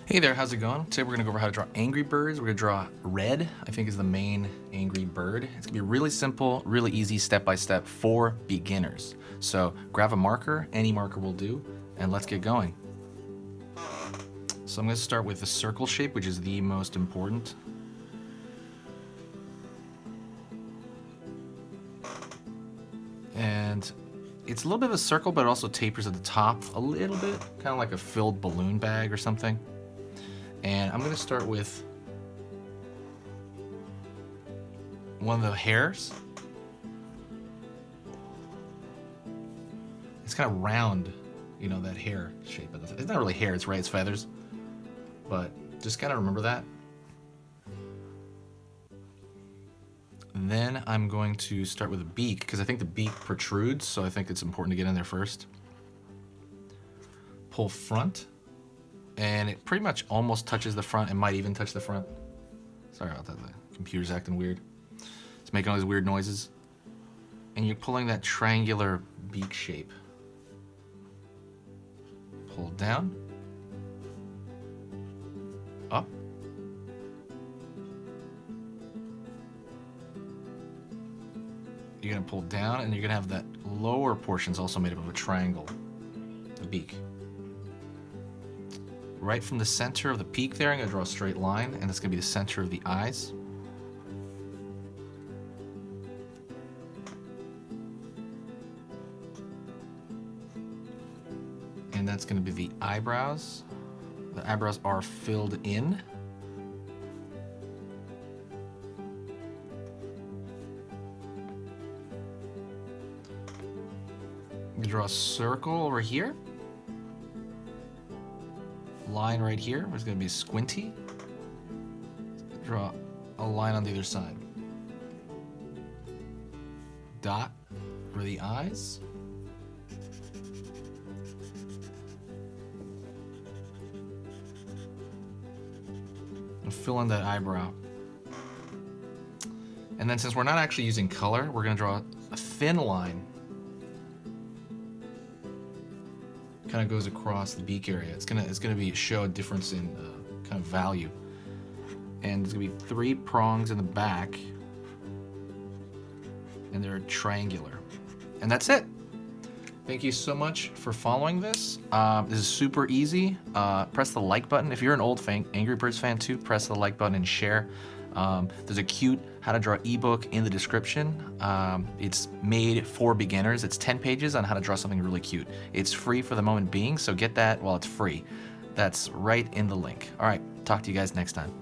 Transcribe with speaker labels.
Speaker 1: Hey there, how's it going? Today we're gonna go over how to draw angry birds. We're gonna draw red, I think is the main angry bird. It's gonna be really simple, really easy, step by step for beginners. So grab a marker, any marker will do, and let's get going. So I'm gonna start with the circle shape, which is the most important. And it's a little bit of a circle, but it also tapers at the top a little bit, kind of like a filled balloon bag or something. And I'm going to start with one of the hairs. It's kind of round, you know, that hair shape. It's not really hair, it's right, it's feathers. But just kind of remember that. And then I'm going to start with a beak, because I think the beak protrudes, so I think it's important to get in there first. Pull front. And it pretty much almost touches the front. It might even touch the front. Sorry about that, the computer's acting weird. It's making all these weird noises. And you're pulling that triangular beak shape. Pull down. Up. You're gonna pull down and you're gonna have that lower portion's also made up of a triangle, the beak. Right from the center of the peak there, I'm going to draw a straight line, and that's going to be the center of the eyes. And that's going to be the eyebrows. The eyebrows are filled in. I'm going to draw a circle over here. Line right here is going to be squinty. Draw a line on the other side. Dot for the eyes. And fill in that eyebrow. And then since we're not actually using color, we're going to draw a thin line. Kind of goes across the beak area. It's gonna be show a difference in kind of value. And there's gonna be 3 prongs in the back, and they're triangular. And that's it. Thank you so much for following this. This is super easy. Press the like button. If you're an old Angry Birds fan too, press the like button and share. There's a cute how to draw ebook in the description. It's made for beginners. It's 10 pages on how to draw something really cute. It's free for the moment being, so get that while it's free. That's right in the link. All right, talk to you guys next time.